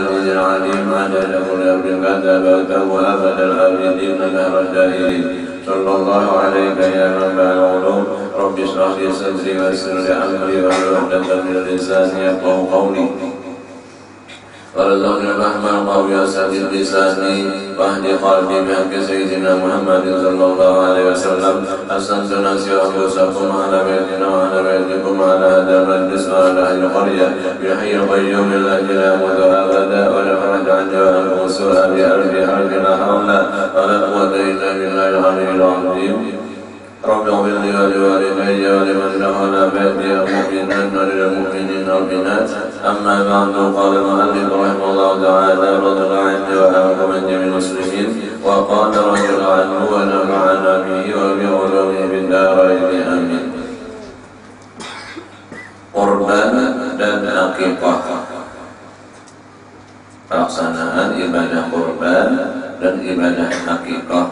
العليم عدد كل أمر كتبته وأبد الآبدين دهر الجاهلين صلى الله عليك يا منبع العلوم رب اشرح لي صدري ويسر لي أمري واحلل عقدة من لساني يفقهوا قولي وارزقني الفهم القوي وسدد لساني واهد قلبي بحق سيدنا محمد صلى الله عليه وسلم أحسنت نفسي وأنفسكم على بيتنا وعلى بيتكم على هذا المجلس وعلى أهل القرية بحي القيوم الذي لا يموت أبدا ولا فرج عني وعنكم السوء بألف حرب لا حول ولا قوة إلا بالله العلي العظيم رب اغفر لي ولوالدي ولمن دخل بيتي مؤمنا وللمؤمنين والمؤمنات أما بعد قال المؤلف رحمه الله تعالى رضي الله عني وعنكم من جميع المسلمين وقال رضي الله عنه ونفعنا به وبعلومه بالدارين آمين. Kurban dan akikah, pelaksanaan ibadah kurban dan ibadah akikah.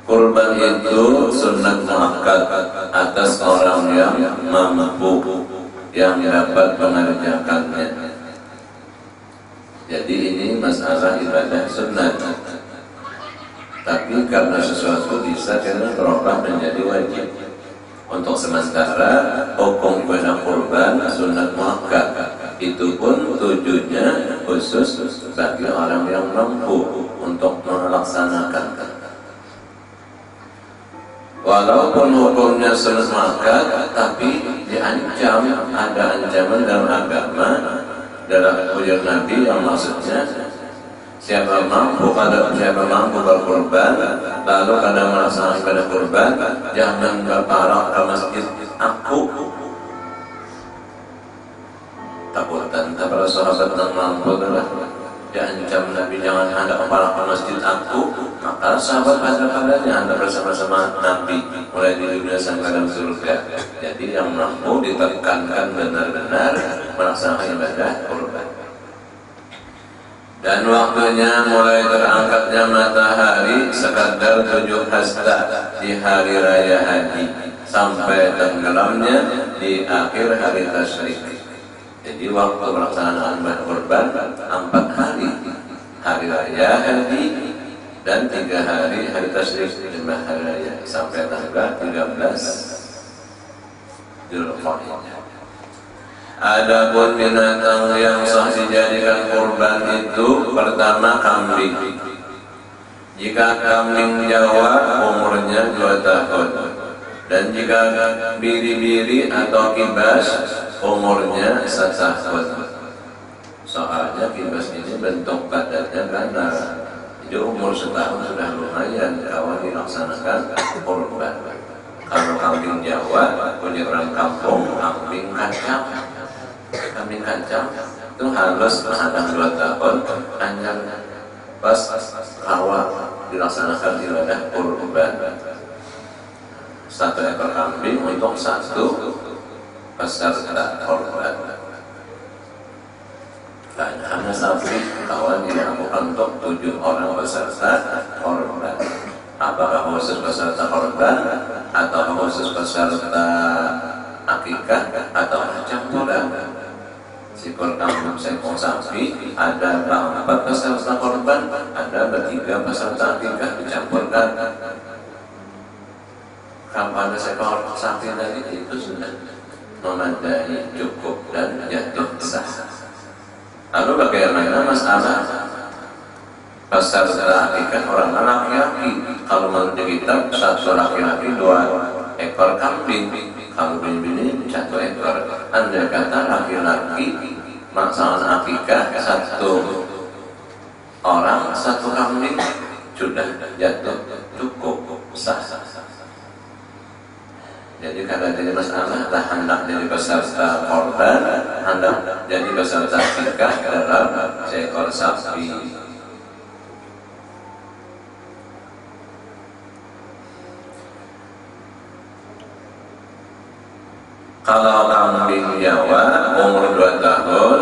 Kurban itu sunat muakkad atas orang yang mampu yang dapat mengerjakannya. Jadi ini masalah ibadah sunat. Tapi karena sesuatu bisa karena berubah menjadi wajib. Untuk sementara hukum ibadah kurban sunat muakkad itu pun tujuannya khusus bagi orang yang mampu untuk melaksanakan. Walaupun hukumnya sunat muakkad, tapi diancam, ada ancaman dalam agama dalam ujar Nabi yang maksudnya siapa mampu berkurban lalu kadang melaksanakan ibadah kurban jangan berparak ke masjid aku. Takutan para sahabat yang mampu adalah diancam Nabi jangan anda berparak ke masjid aku. Maka sahabat pada-padanya anda bersama-sama Nabi mulai di dunia sampai dalam surga. Jadi yang mampu ditekankan benar-benar melaksanakan ibadah kurban. Dan waktunya mulai terangkatnya matahari sekadar 7 hasta di hari raya haji sampai tenggelamnya di akhir hari tasyrik. Jadi waktu pelaksanaan ibadah kurban 4 hari, hari raya haji dan 3 hari hari tasyrik 5 hari raya sampai tanggal 13 Dzulqa'dah. Adapun binatang yang sah dijadikan kurban itu pertama kambing. Jika kambing Jawa umurnya 2 tahun dan jika biri-biri atau kibas umurnya 1 tahun. Soalnya kibas ini bentuk badannya ganas. Jadi umur 1 tahun sudah lumayan kalau dilaksanakan kurban. Kalau kambing Jawa punya orang kampung kambing kacang. Kambing kacang itu halus menghadang 2 tahun hanya pas awal dilaksanakan ibadah kurban. 1 ekor kambing untuk 1 peserta kurban. Dan hanya sapi kawan dilakukan untuk 7 orang peserta korban. Apakah khusus peserta korban atau khusus peserta akikah atau campuran? Sikor kambing seekor sapi ada 4 peserta korban, ada 3 peserta akikah dicampurkan. Kapan seekor sapi tadi itu sudah memadai, cukup dan jatuh sah. Lalu bagaimana masalah peserta akikah orang laki-laki? Kalau menurut kitab 1 laki-laki 2 ekor kambing, kalau bini-bini 1 ekor. Andai kata laki-laki melaksanakan akikah 1 orang 1 kambing sudah jatuh cukup sah. Jadi karena jadi masalah tak hendak jadi peserta korban, hendak jadi peserta akikah dalam seekor sapi. Kalau kambing Jawa umur 2 tahun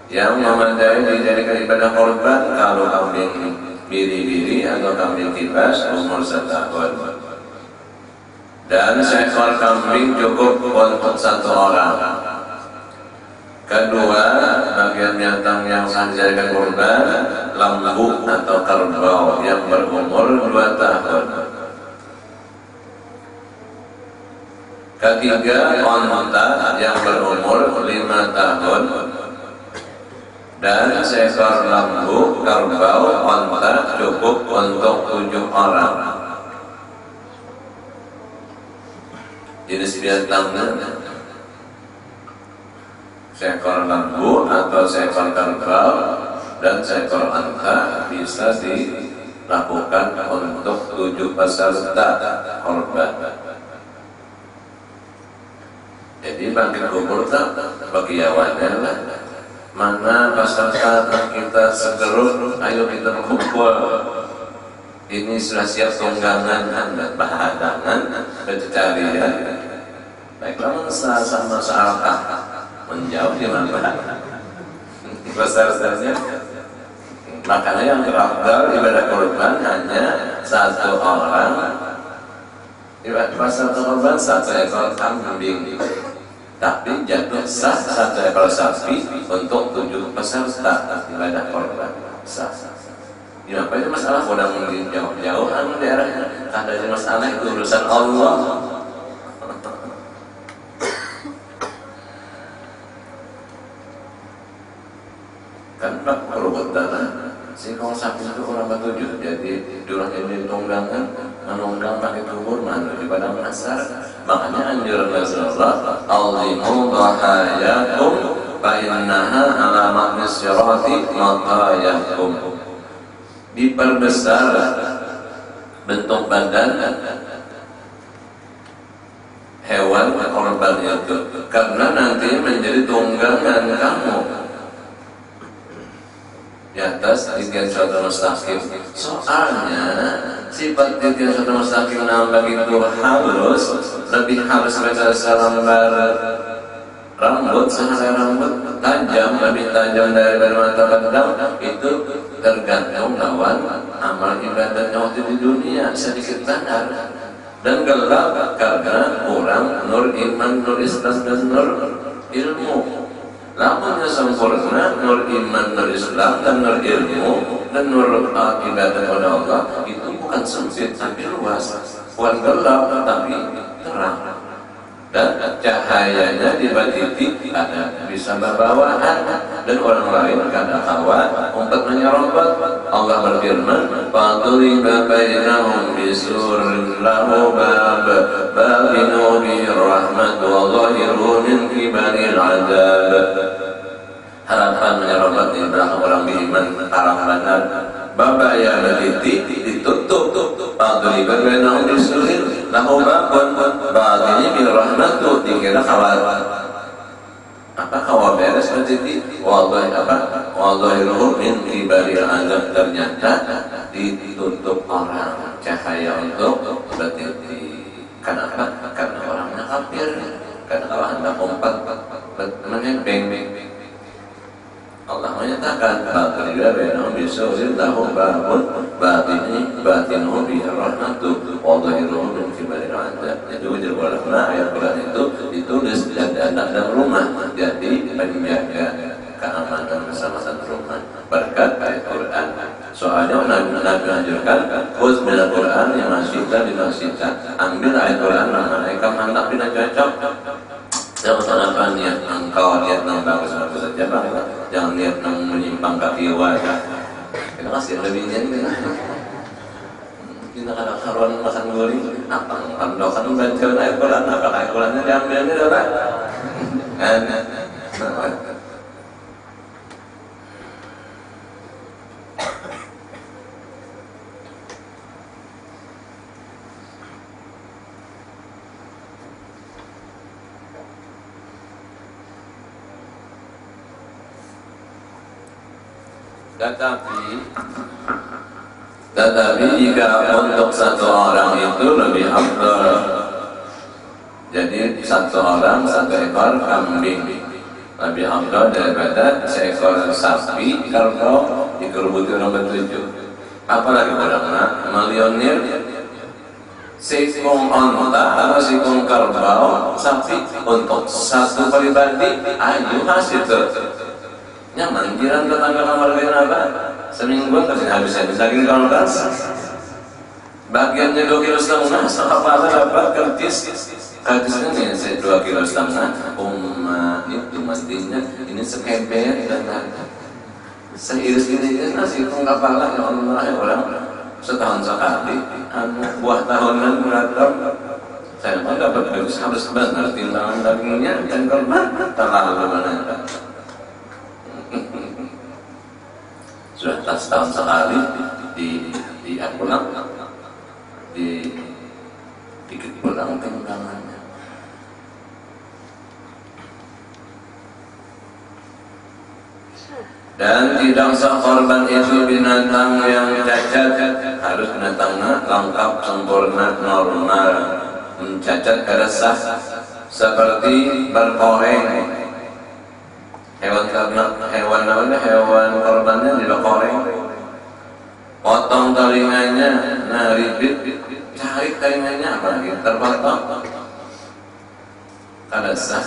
yang memadai dijadikan ibadah korban. Kalau kambing biri-biri atau kambing kibas umur 1 tahun. Dan seekor kambing cukup untuk 1 orang. Kedua, bagiannya sah dijadikan kurban lembu atau kerbau yang berumur 2 tahun. Ketiga, onta yang berumur 5 tahun. Dan seekor lembu, kerbau, onta cukup untuk 7 orang. Jenis binatangnya seekor lembu atau seekor kerbau dan seekor onta bisa dilakukan untuk 7 peserta korban. Jadi bangkit kubur tak bagi awannya lah. Mana peserta kita segerut, ayo kita kumpul. Ini sudah siap tunggangan dan bahadangan pencarian. Baiklah, sama searah menjauh di mana pesertanya. Makanya yang terafdal ibadah kurban hanya 1 orang. Ibadah peserta kurban 1 ekor kambing. Tapi jatuh sah 1 ekor sapi untuk 7 peserta ibadah korban sah. Ya, apa itu masalah kodang jauh-jauhan daerahnya? Ada masalah itu urusan Allah. Kan pak perlu tanah. Si kalau sapi itu kurang 7, jadi durang ini tunggangan, menunggang pakai kubur mana di padang asar. Makanya anjuran Rasulullah, "Alzimu dhahayakum fa innaha alamat nisyarati matayakum." Diperbesar bentuk badan hewan korban itu karena nanti menjadi tunggangan kamu di atas titian syaitan mustaqim. Soalnya sifat titian syaitan mustaqim nambah itu halus, lebih halus daripada selembar rambut, sehelai rambut tajam, lebih tajam daripada mata pedang. Itu tergantung lawan amal ibadahnya waktu di dunia, sedikit benar dan gelap karena kurang nur iman, nur Islam dan nur ilmu. Lamunnya sempurna nur iman, nur Islam dan nur ilmu dan nur ibadah kepada Allah, itu bukan sempit tapi luas, bukan gelap tapi terang. Dan cahayanya dibatiti ada bisa berbawaan dan orang lain kada kawan umpat menyerobot. Allah berfirman, "Fadriba bainahum bisurin lahu bab babinu bi rahmatu wallahiru min kibaril adab." Harapan menyerobot di belakang orang beriman arah benar. Baba yang titik ditutup. Fadriba bainahum bisurin lahu babun ba'dini bi rahmatu, dikira kawat apa kawat beres berarti wallahi apa wallahi ruh min kibaril azab, ternyata ditutup orang cahaya untuk berarti. Kenapa? Karena orangnya kafir, karena kalau anda umpat menempeng. Allah menyatakan "Fadriba bainahum bisurin lahu babun batinuhu bihi rahmatu wa dhahiruhu min kibaril adab." Jadi ujar ulama ayat Quran itu ditulis dan anak dalam rumah jadi penjaga keamanan bersama-sama rumah berkat ayat Quran. Soalnya Nabi menganjurkan khudz minal Quran yang masyitan di masyitan, ambil ayat Quran mana mereka mantap bila cocok. Jangan apa niat engkau niat yang bagus-bagus saja bang, jangan niat yang menyimpang kaki wajah. Kita kasih lebihnya ini. Kita kadang karuan makan goreng, apa pandokan baca ayat Quran, apa ayat Qurannya diambilnya dah. Tetapi jika untuk 1 orang itu lebih afdal. Jadi 1 orang 1 ekor kambing lebih afdal daripada seekor sapi kerbau dikerubuti orang 7. Apalagi orang milioner sikung onta atau sikung kerbau sapi untuk 1 pribadi, ayo hasil nyaman. Jiran tetangga kamar kalian apa? Semingguan kasih habis daging korban. Bagiannya 2,5 kilo, apa dapat kartisnya nih 2,5 kilo. Itu mestinya ini sekepet dan seiris ini nasi itu nggak pala ya Allah ya orang setahun sekali buah tahunan beratam saya pun dapat harus benar timbangan dagingnya dan korban terlalu mana sudah setahun sekali di pulang dikit pulang timbangannya. Dan tidak sah korban itu binatang yang cacat, harus binatangnya lengkap, sempurna, normal. Cacat kada sah, seperti berkoreng. Hewan korbannya tidak koreng. Potong telinganya, ribit, cari telinganya apa lagi terpotong. Kada sah.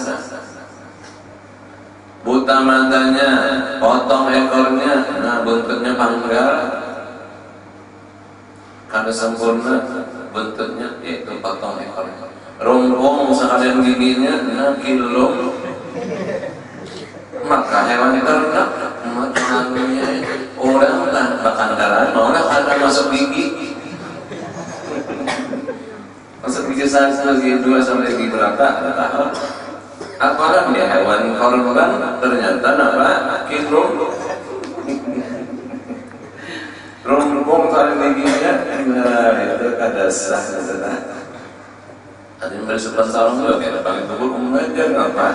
Buta matanya, potong ekornya, buntutnya panggal, kada sempurna buntutnya, yaitu potong ekornya. Rumpung sekalian giginya, kilo, maka hewan ternak, makanannya orang lah makan darah, orang akan masuk gigi, masuk gigi satu, gigi 2 sampai gigi berapa, tahu. Apalagi dia hewan korban ternyata apa? Kilo rumpung paling giginya, itu kada sah. Ada yang bersepan salam juga kayak paling tubuh mengajar apa?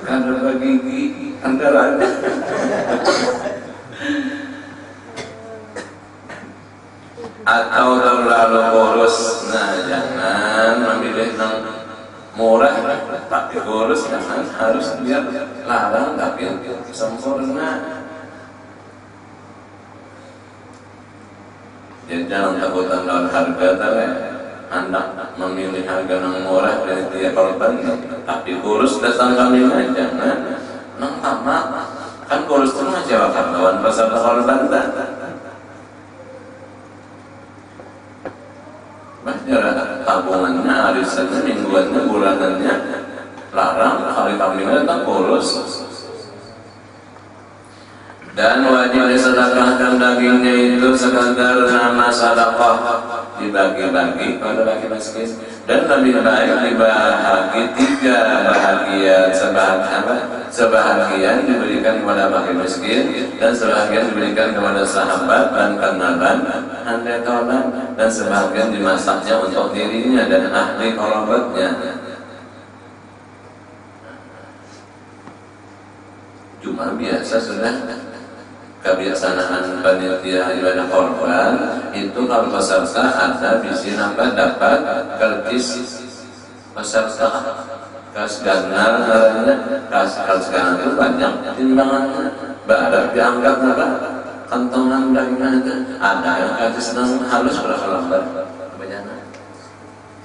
Kada bagi gigi antaranya. Atau terlalu kurus, jangan memilih yang murah tapi kurus, jangan harus biar larang tapi sempurna. Jadi jangan takutan dengan harga anak memilih harga yang murah dari dia korban tapi kurus datang kami jangan nang tamak kan kurus itu mah jawab lawan pasar korban tabungannya, arisannya, mingguannya, bulanannya larang, kali kambingnya tetap kurus. Dan wajib disedekahkan dagingnya itu sekadar nama sedekah, dibagi-bagi pada bagi miskin. Dan lebih baik dibagi 3 bahagian, sebahagian diberikan kepada bagi miskin dan sebahagian diberikan kepada sahabat dan kenalan, handai tolan, dan sebahagian dimasaknya untuk dirinya dan ahli kerabatnya. Cuma biasa sudah kebiasaan panitia ibadah korban itu kalau peserta ada bisi nambah dapat kertis peserta kas ganar kas ganar itu banyak timbangannya barat dianggap apa kantongan dagingnya ada yang kertis halus berapa lembar kebanyakan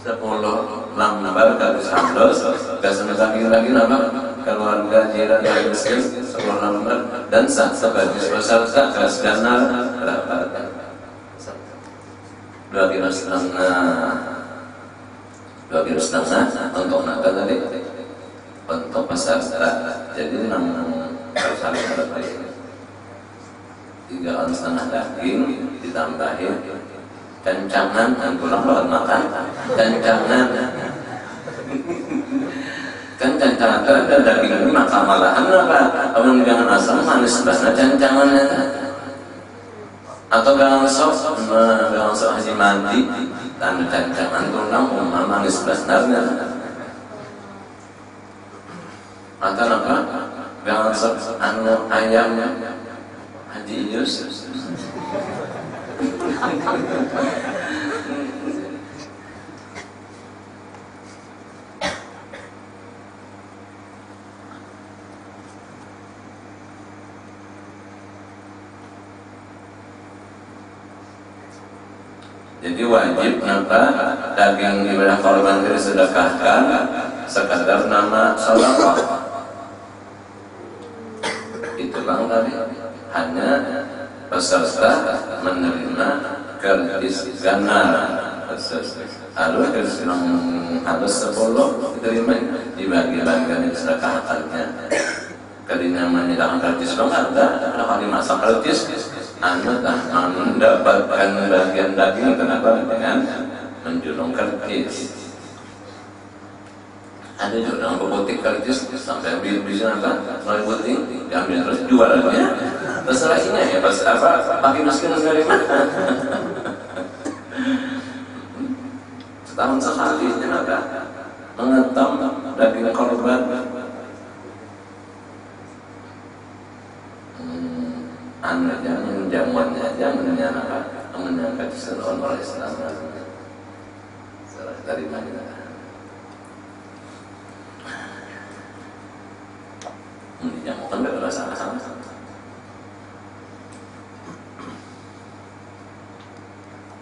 10 lembar kertis halus gas daging lagi apa keluarga jiran yang miskin 10 lembar dan sebagai peserta gas ganar berapa 2,5 kilo untuk naga tadi untuk peserta jadi 6 kali berapa ini 3,5 daging ditambahin cancangan dan pulang lawan makan cancangan kan cancangan ada daging ini maka malahan apa amun jangan asam manis banget cancangannya atau gang sok haji mandi dan cancangan tulang manis banget atau apa gang sok anu ayam haji Yus jadi wajib daging ibadah korban disedekahkan sekadar nama sedekah itu bang hanya peserta menerima kertis ganar. Harus 10 diterima, dibagi-bagikan sedekahkannya. Kalinya menyediakan kertis dong ada, kalau dimasak kertis, Anda mendapatkan bagian daging. Kenapa? Dengan menjulung kertis. Ada juga orang putih kertis sampai bisa apa? Soal putih diambil terus jualannya. Terserah ini ya, pas apa? Pakai masker dari mana? Setahun sekali ada mengetam daging korban. Anda jangan jamuannya aja menyangka diseruan oleh Islam. Dari mana? Dijamukan dari sama-sama.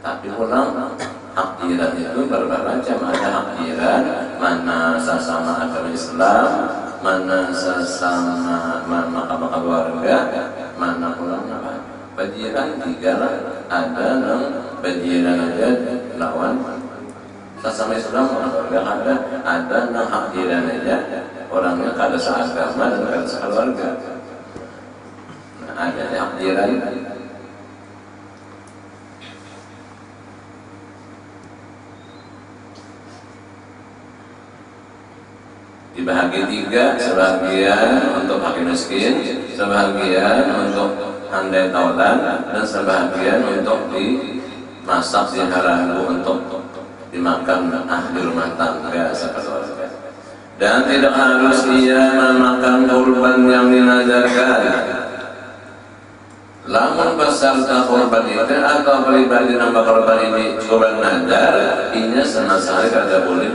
Tapi pulang hak jiran itu bermacam. Ada hak jiran mana sesama agama Islam, mana sesama maka keluarga, mana pulang apa? Bajiran 3 lah. Ada yang bajiran aja lawan sesama Islam keluarga, ada yang hak jiran aja orangnya kada seagama dan kada sekeluarga. Ada hak jiran. Dibagi 3, sebagian untuk fakir miskin, sebagian untuk handai taulan, dan sebagian untuk dimasak di halagu untuk dimakan ahli rumah tangga sekeluarga. Dan tidak harus ia memakan kurban yang dinadarkan. Lamun peserta kurban itu atau pribadi nambah kurban ini kurban nadar, inya sama sekali kada boleh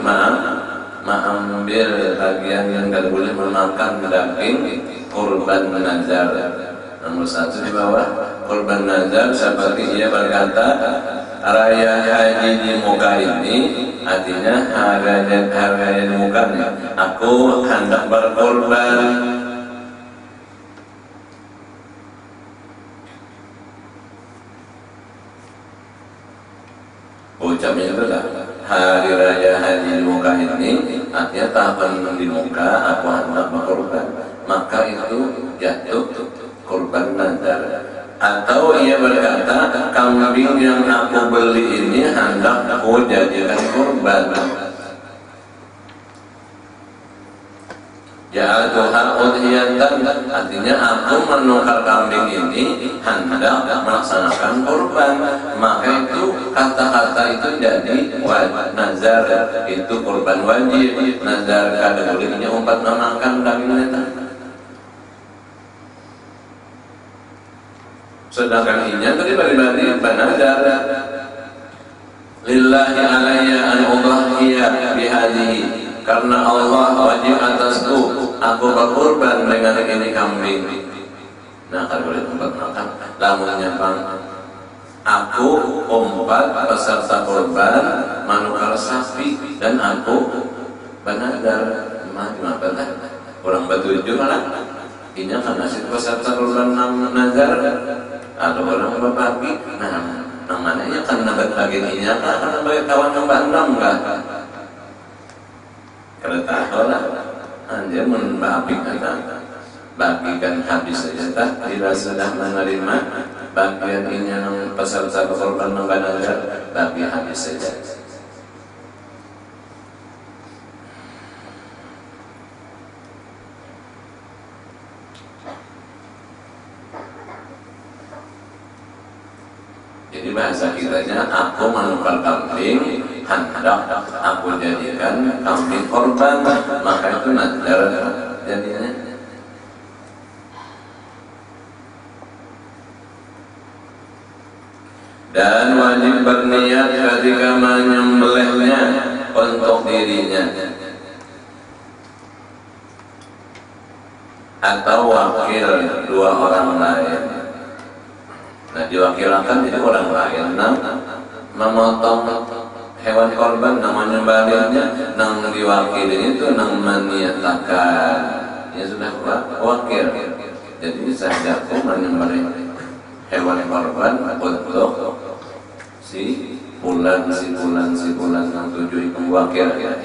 mengambil bagian yang tidak boleh memakan daging kurban nazar. Nomor 1 di bawah kurban nazar seperti ia berkata, raya haji di muka ini, artinya harga di muka ini, aku hendak berkurban. Ucapnya itu lah, hari raya haji di muka ini, artinya tahapan di muka aku hendak berkurban, maka itu jatuh kurban nazar. Atau ia berkata, kambing yang aku beli ini hendak aku jadikan kurban. Ja'atuha udhiyatan, artinya aku menukar kambing ini hendak melaksanakan kurban. Maka itu kata-kata itu jadi nazar, itu kurban wajib. Nazar kada bolehnya umpat memakan daging itu. Sedangkan inya tadi pribadi banazar, lillahi alayya an udhhiya bihadihi, karena Allah wajib atasku aku berkurban dengan ini kambing. Nah, kalau boleh umpat makan, lamunnya bang aku umpat peserta kurban manukar sapi dan aku banazar. Gimana lah orang batuju malah inya kan nasib peserta kurban nazar. Ada orang berbagi, nah namanya kan nabat bagiannya kan sebagai kawan yang bandam kan. Kalau tahu lah, anjir membagi kan, bagikan habis saja tak. Bila sudah menerima bagian ini yang peserta korban membanajar, bagi habis saja. Jadi bahasa kitanya, aku menukar kambing hendak aku jadikan kambing korban, maka itu nazar jadinya. Dan wajib berniat ketika menyembelihnya untuk dirinya atau wakil 2 orang lain. Nah, diwakilkan jadi orang lain memotong hewan korban, namanya baliknya nang diwakili itu nang maniatakan, ya sudah wakil. Jadi sahajaku menyembelih hewan korban untuk si bulan yang 7 itu wakil ya.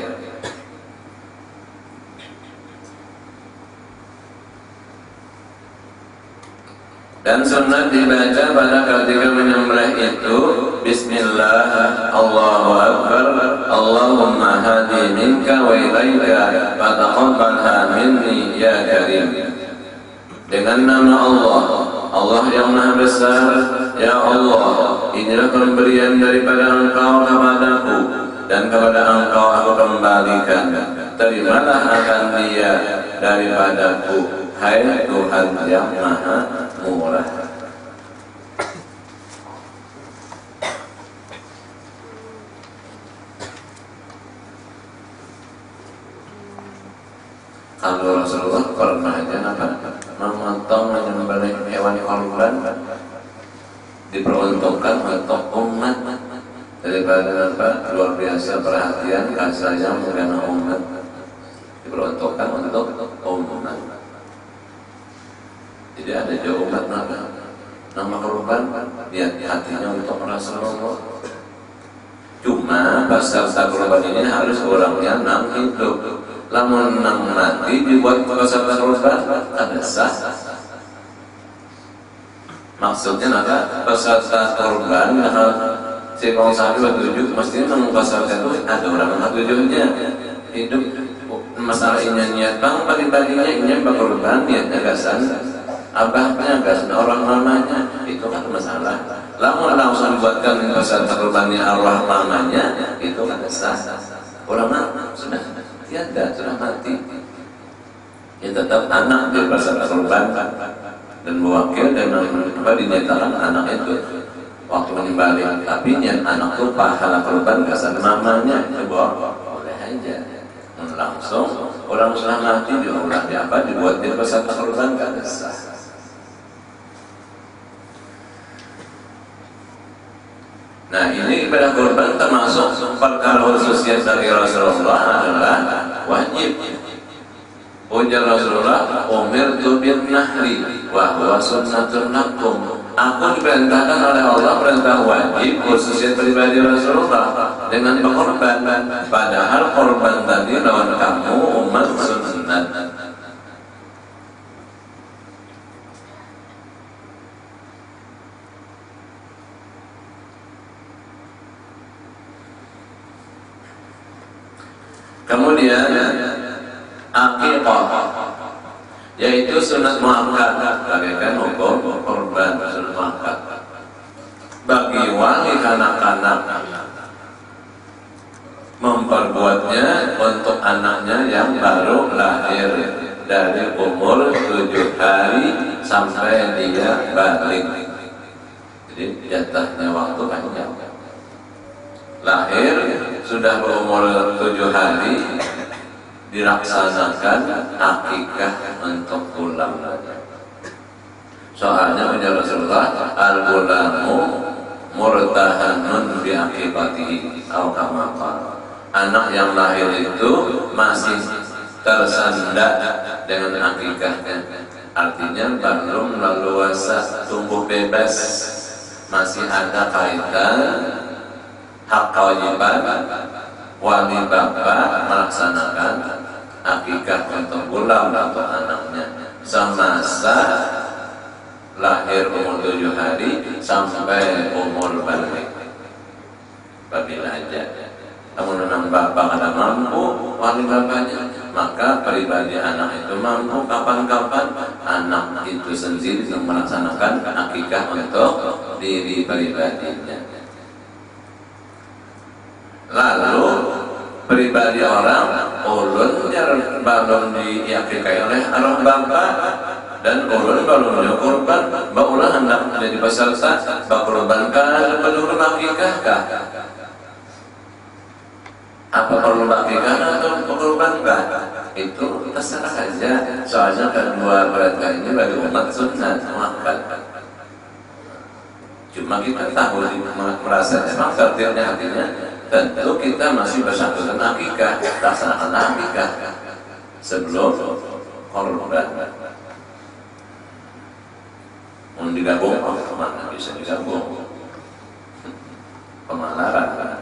Dan sunnah dibaca pada ketika menyembelih itu Bismillah, Allahu Akbar, Allahumma hadi minka wa ilaika fataqabbalha minni ya karim. Dengan nama Allah, Allah yang Maha Besar, ya Allah, inilah pemberian daripada Engkau kepadaku, dan kepada Engkau aku kembalikan. Terimalah akan dia daripadaku, hai Tuhan yang Maha Murah. Kalau Rasulullah pernah aja memotong menyembelih hewan korban diperuntukkan untuk umat, daripada luar biasa perhatian kasih sayang karena umat, diperuntukkan untuk umat. Jadi ada jauh umat nama korban lihat hatinya untuk Rasulullah. Cuma pasal korban ini harus orangnya nang hidup. Lamun nang mati dibuat pasal korban ada sah. Maksudnya apa? Pasal korban si kong sapi bertujuh mestinya nang pasal itu ada orang yang tujuhnya hidup. Masalah ini niat bang pagi-paginya ini berkorban niatnya gasan. Abahnya gas orang mamanya itu kan masalah. Lamun langsung buatkan pasal korbannya arwah mamanya itu kan sah. Orang mama sudah tiada, sudah mati. Ya tetap anak di pasal korban dan mewakil dan dinyatakan anak itu waktu menyembelih. Tapi niat anak itu pahala korban gasan mamanya itu boleh aja. Langsung orang sudah mati diolah di apa dibuat di pasal korban kan sah. Nah ini ibadah korban termasuk perkara khususnya dari Rasulullah adalah wajib. Ujar Rasulullah, umirtu bin nahri wa huwa sunnatun lakum. Aku diperintahkan oleh Allah perintah wajib khususnya pribadi Rasulullah dengan berkorban. Padahal korban tadi lawan kamu umat sunnat. Kemudian akikah, yaitu sunat muakkad, bagaikan hukum korban sunat muakkad. Bagi wali kanak-kanak memperbuatnya untuk anaknya yang baru lahir dari umur 7 hari sampai dia balik. Jadi jatahnya waktu panjang. Lahir sudah berumur 7 hari dilaksanakan akikah untuk ulang. Soalnya ujar Rasulullah, al-gulamu murtahanun bi akikatihi atau kama qala. Anak yang lahir itu masih tersandak dengan akikahnya. Artinya belum leluasa tumbuh bebas, masih ada kaitan hak kewajiban wali bapak melaksanakan akikah untuk gulam atau anaknya semasa lahir umur 7 hari sampai umur balik. Apabila aja namun bapak kada mampu wali bapaknya, maka pribadi anak itu mampu kapan-kapan anak itu sendiri yang melaksanakan akikah untuk diri pribadinya. Lalu pribadi orang ulun yang belum diakikah oleh arwah bapak dan ulun belum dikorban, baulah hendak menjadi peserta berkorbankan penuh akikah kah? Apa perlu akikah atau berkorbankah? Itu terserah saja. Soalnya kedua mereka ini bagi umat sunnah muakkad. Cuma kita tahu merasa memang tertibnya hatinya. Tentu kita masih bersangkutan akikah, laksanakan akikah sebelum korban. Mau digabung, mana bisa digabung? Pemalaran.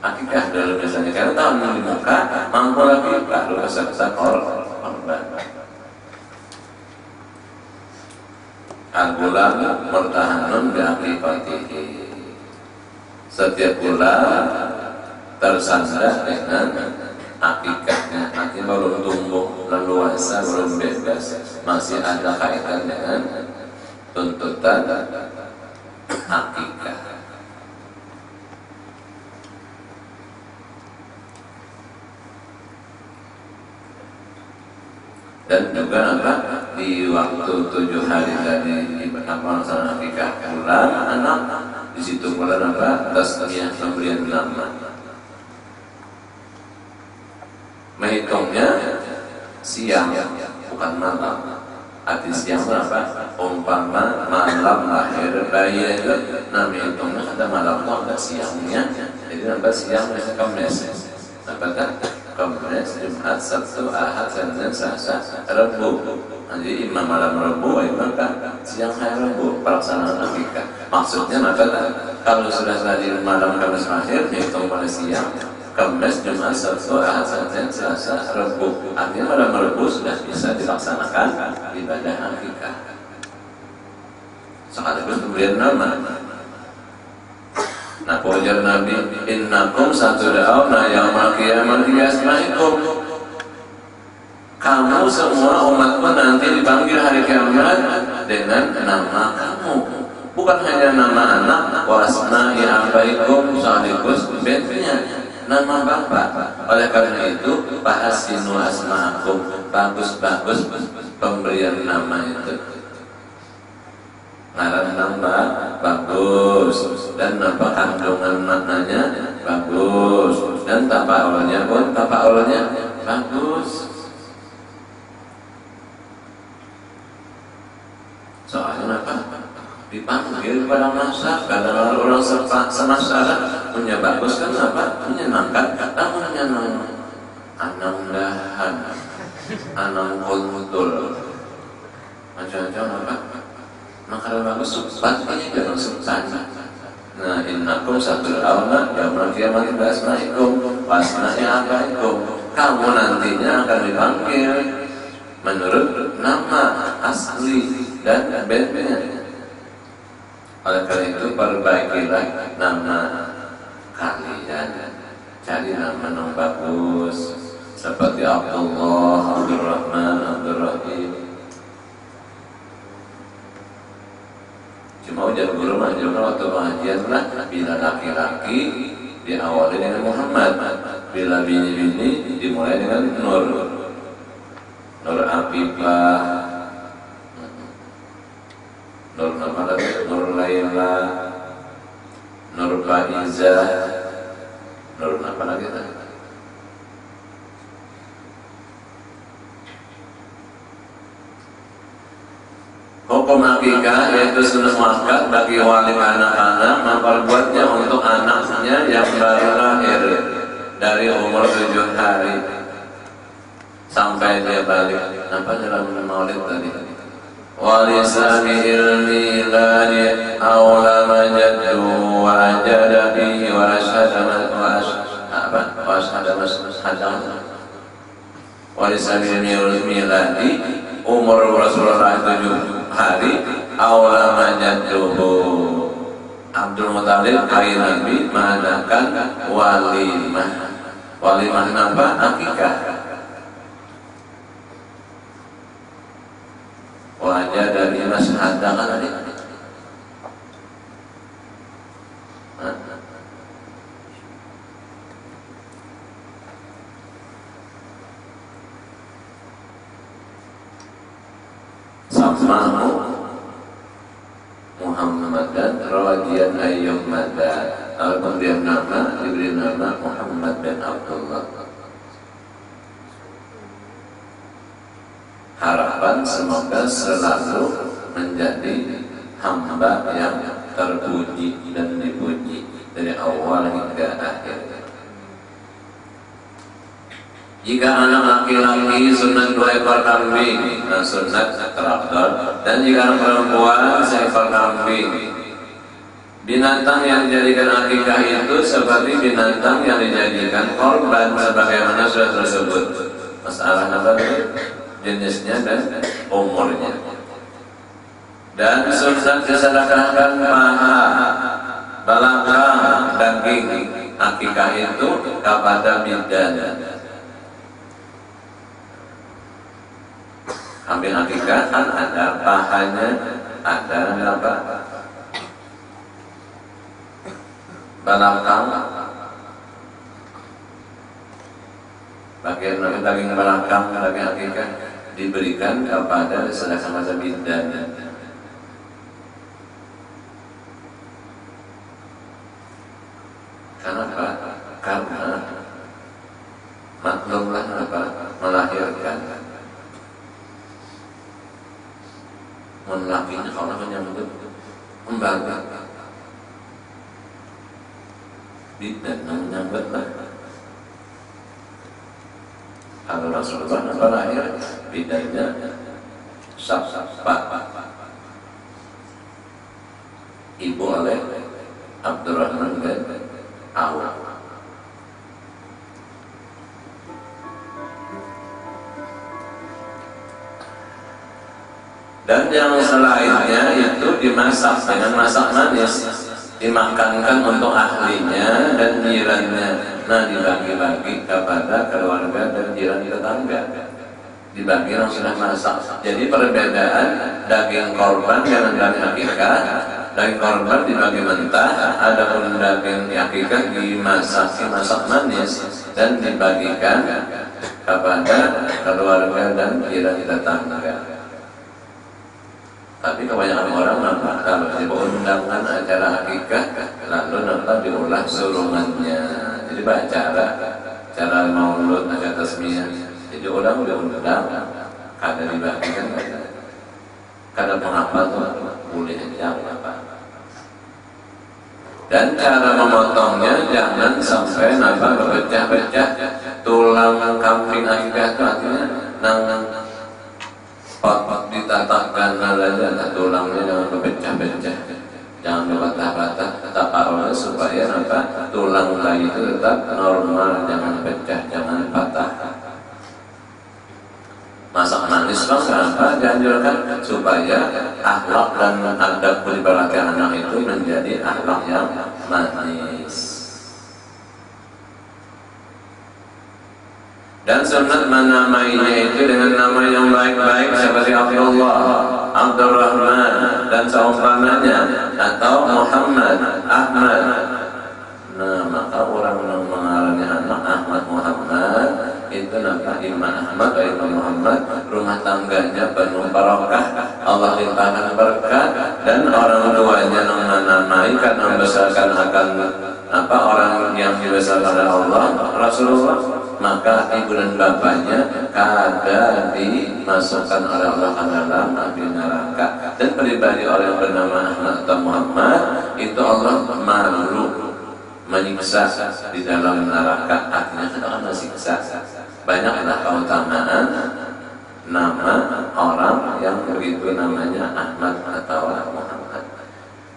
Akikah dulu biasanya karena tahun di muka mampu lagi lalu kesan-kesan korban. Al-gulam murtahanun bi'aqibatihi. Setiap bulan tersandar dengan akikahnya. Nanti belum tumbuh leluasa, belum bebas, masih ada kaitan dengan tuntutan akikah. Dan juga apa di waktu 7 hari tadi melaksanakan akikah bulan anak di situ bulan apa tasmiyah pemberian nama. Menghitungnya siang bukan malam. Arti siang apa? Umpama malam lahir bayi itu namanya hitungnya ada malam atau ada siangnya. Jadi nampak siang biasanya Kamis. Nampak kan? Kamis, Jumat, Sabtu, Ahad, Senin, Selasa, Rabu. Jadi imam malam Rabu, imam kan siang hari Rabu pelaksanaan akikah. Maksudnya maka kalau sudah tadi malam Kamis lahir, dihitung pada siang. Kamis, Jumat, Sabtu, Ahad, Senin, Selasa, Rabu. Artinya malam Rabu sudah bisa dilaksanakan ibadah akikah. Sekaligus pemberian nama. Nah, ujar Nabi, innakum satud'auna yaumal qiyamati biasma'ikum. Kamu semua umatku nanti dipanggil hari kiamat dengan nama kamu. Bukan hanya nama anak, wa asma'i abaikum sekaligus bednya nama bapak. Oleh karena itu, fahsinu asma'akum. Bagus-bagus pemberian nama itu. Ngaran nama bagus dan nama kandungan maknanya bagus dan tafaulnya pun tafaulnya bagus. Soalnya apa? Dipanggil pada masa kadang orang senasaran punya bagus kan apa? Menyenangkan. Namanya anam dahan, anam kuntul, macam-macam apa? Maka bagus subhan ini jangan subhan. Nah, innakum satud'auna yaumal qiyamati biasma'ikum wa asma'i abaikum. Kamu nantinya akan dipanggil menurut nama asli dan bednya. Oleh karena itu perbaikilah nama kalian. Cari nama yang bagus seperti Abdullah, Abdurrahman, Abdurrahim. Cuma ujar guru mengajarkan waktu pengajian lah, bila laki-laki diawali dengan Muhammad, bila bini-bini dimulai dengan Nur, Nur Afifah, Nur apa lagi? Nur Laila, Nur Faizah, Nur apa lagi tadi? Hukum akikah yaitu sunnah muakkad bagi wali anak-anak memperbuatnya untuk anaknya yang baru lahir dari umur 7 hari sampai dia balik. Apa dalam maulid tadi? Walisani ilmi ladi awla majadu wa ajada bihi wa ashada walisani ilmi ladi umur Rasulullah 7 hari awla majaduhu. Abdul Muthalib ayah Nabi mengadakan walimah. Walimah apa? Akikah. Wajah dari masyarakat kan tadi. Samahu Muhammadan radiyan ayyum mada. Walaupun dia nama diberi nama Muhammad bin Abdullah. Harapan semoga selalu menjadi hamba yang terpuji dan dipuji dari awal hingga akhir. Jika anak laki-laki sunat 2 ekor kambing, nah sunat terakhir. Dan jika anak perempuan 1 ekor kambing. Binatang yang dijadikan akikah itu seperti binatang yang dijadikan korban sebagaimana sudah tersebut. Masalah apa itu? Jenisnya dan umurnya. Dan sunat disedekahkan paha, balakang, daging akikah itu kepada bidan. Kambing akikah kan ada pahanya, ada apa? Balakang, bagian daging balakang, daging akikah diberikan kepada sedekah masa bidan. Kenapa? Karena maklumlah apa? Melahirkan. Lakinya kalau menyambut kembali bidan menyambutlah. Kalau Rasulullah apa lahir bidannya Safat, ibu oleh Abdurrahman bin Auf. Dan yang selainnya itu dimasak dengan masak manis, dimakankan untuk ahlinya dan jirannya. Nah, dibagi-bagi kepada keluarga dan jiran tetangga. Dibagi yang sudah masak. Jadi perbedaan daging korban dengan daging akikah. Daging korban dibagi mentah, adapun daging akikah dimasak manis dan dibagikan kepada keluarga dan jiran tetangga. Tapi kebanyakan orang nampak kalau di undangan acara akikah lalu nampak diulah surungannya. Jadi cara maulud, acara tasmiyah. Jadi orang diundang, kada dibagikan, kada menghafal tuh boleh aja apa. Dan cara memotongnya jangan sampai nampak berpecah-pecah. Tulang kambing akikah itu artinya pot ditatakkan aja, tulangnya jangan berpecah-pecah, jangan berpatah-patah, taruhnya supaya tulang bayi itu tetap normal, jangan pecah, jangan patah. Masak manis bang, kenapa dianjurkan? Supaya akhlak dan adab beribadah anak itu menjadi akhlak yang manis. Dan sunat menamainya itu dengan nama yang baik-baik seperti Abdullah, Abdurrahman dan seumpamanya, atau Muhammad, Ahmad. Nah, maka orang yang mengarangnya anak Ahmad Muhammad itu nama Imam Ahmad atau Imam Muhammad, rumah tangganya penuh barokah, Allah limpahkan berkat, dan orang tuanya yang menamai karena membesarkan akan orang yang dibesarkan oleh Allah Rasulullah, maka ibu dan bapaknya kada dimasukkan oleh Allah ke dalam api neraka. Dan pribadi orang yang bernama Ahmad atau Muhammad itu Allah malu menyiksa di dalam neraka, artinya kita akan siksa. Banyaklah keutamaan nama orang yang begitu namanya Ahmad atau Muhammad,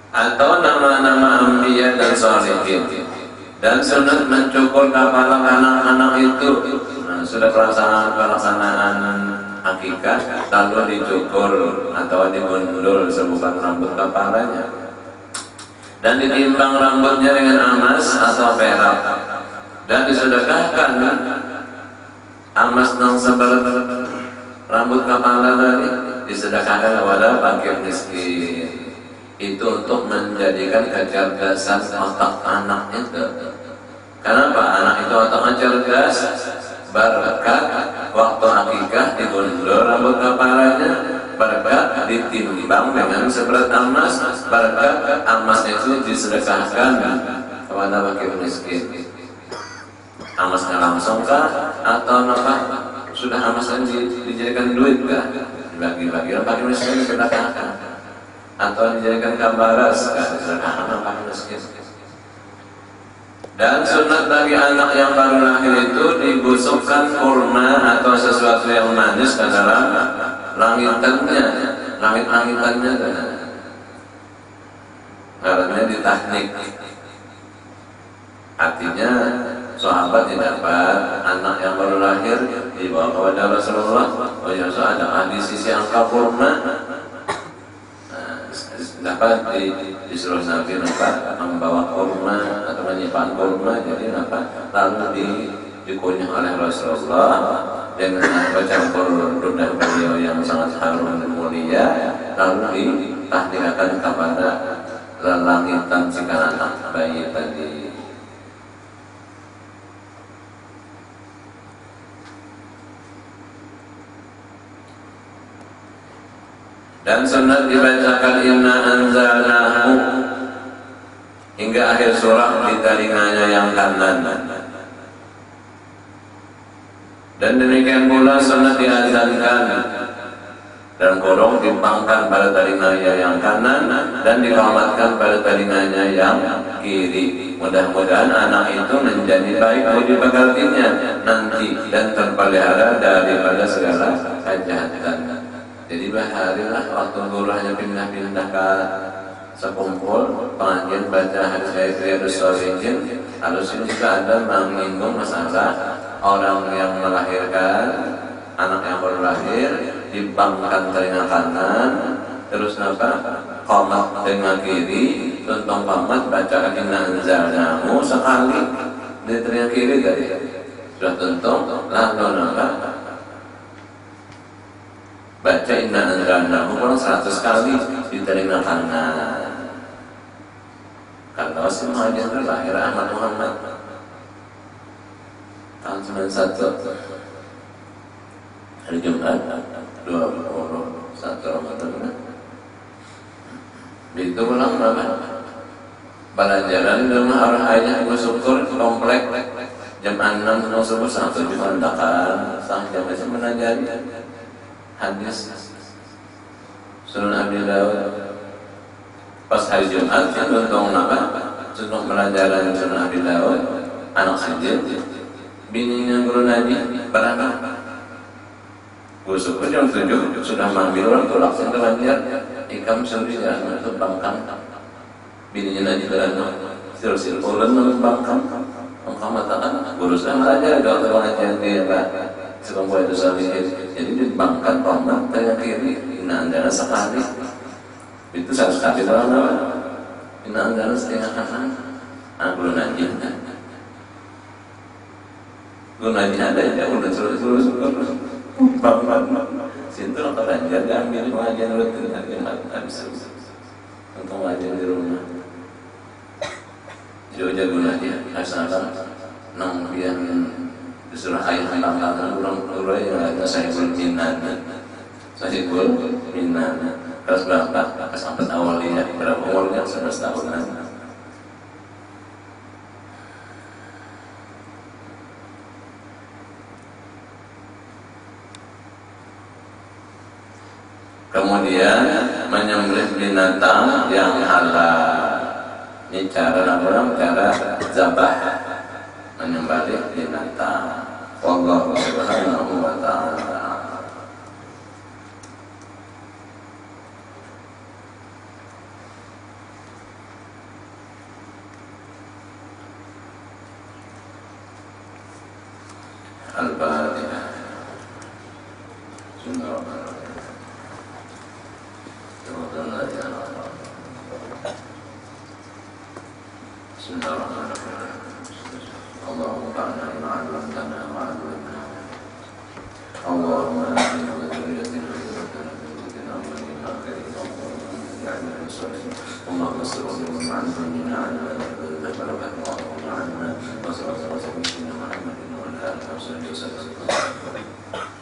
atau nama-nama anbiya dan sholihin. Dan sunat mencukur kepala anak-anak itu. Nah, sudah pelaksanaan akikah lalu dicukur atau digundul sebutan rambut kepalanya dan ditimbang rambutnya dengan emas atau perak dan disedekahkan emas yang sebelah rambut kepala tadi disedekahkan kepada fakir miskin. Itu untuk menjadikan kecerdasan otak anak itu. Kenapa? Anak itu otaknya cerdas, berkat waktu akikah digundul rambut kepalanya, berkat ditimbang dengan seberat emas, berkat emasnya itu disedekahkan kepada fakir miskin. Emasnya langsung kah? Atau apa? Sudah emasnya dijadikan duit kah? Dibagi-bagi fakir miskin disedekahkan. Atau dijadikan gambaras kan, misalkan apa miskin. Dan sunat bagi anak yang baru lahir itu dibusukkan kurma atau sesuatu yang manis ke dalam langitannya, langit-langitannya, karena ditahnik. Artinya sahabat didapat anak yang baru lahir dibawa kepada Rasulullah. Oh ya Rasul, ada di sisi angka kurma. Dapat disuruh Nabi membawa kurma atau menyimpan kurma, jadi lalu dikunyah oleh Rasulullah dengan campur ludah beliau yang sangat harum dan mulia, lalu ditahniakan kepada langitan si anak bayi tadi. Dan sunat dibacakan inna anzalnahu hingga akhir surah di telinganya yang kanan. Dan demikian pula sunat diazankan dan kodong dipangkan pada telinganya yang kanan dan dikomatkan pada telinganya yang kiri. Mudah-mudahan anak itu menjadi baik budi pekertinya nanti dan terpelihara daripada segala kejahatan. Jadi baharilah waktu guru hanya pindah-pindah ke sekumpul pengajian baca hadis Riyadhus Shalihin. Harusnya juga ada menyinggung masalah orang yang melahirkan, anak yang baru lahir dibangkan telinga kanan, terus qomat telinga kiri, tuntung qomat baca inna anzalnahu sekali di telinga kiri tadi sudah tuntung, lalu baca inna anzalnahu kurang 100 kali di telinga kanan. Kata Wasim Haji lahir Ahmad Muhammad tahun 91 hari Jumat 21 Ramadan. Itu pulang berapa? Pelajaran di rumah orang ayah gue syukur komplek jam 6 subuh sampai di kondakan sah jam masih menajari hadis Sunan Abi Dawud. Pas hari Jumat kan untung sunnah pelajaran Sunan Abi Dawud anak sijil bininya guru Nabi berangkat gusuk jam 7 sudah manggil orang tulak yang terlanjur ikam suri jalan itu bangkang bininya Nabi berangkat sil ulen bangkang engkau matakan guru saya belajar dokter pengajian dia sekumpulan itu Shalihin. Jadi dibangkan tomat tengah kiri inna anzalna sekali itu 100 kali dalam apa? Inna anzalna setengah kanan. Belum nanti ada ya udah terus bang situ orang belajar diambil pengajian rutin habis untuk pengajian di rumah jauh-jauh gunanya asalkan nang biar disuruh ayah tanggal orang yang ada saya berminat kelas berapa? Kelas 4 awalnya berapa umurnya? 11 tahunan. Kemudian menyembelih binatang yang halal. Ini cara orang cara zabah menyembelih binatang. Wallahu subhanahu wa ta'ala. Al-Fatihah. Bismillahirrahmanirrahim. Allahumma ba'na ma 'allamtana wa 'allimna. Allahumma inna wa dhurriyyatina rabbana bi'idina wa inna khairan ya'lamu as-salihin. Allahumma salli wa sallim 'ala Muhammadin wa ala alihi wa sahbihi.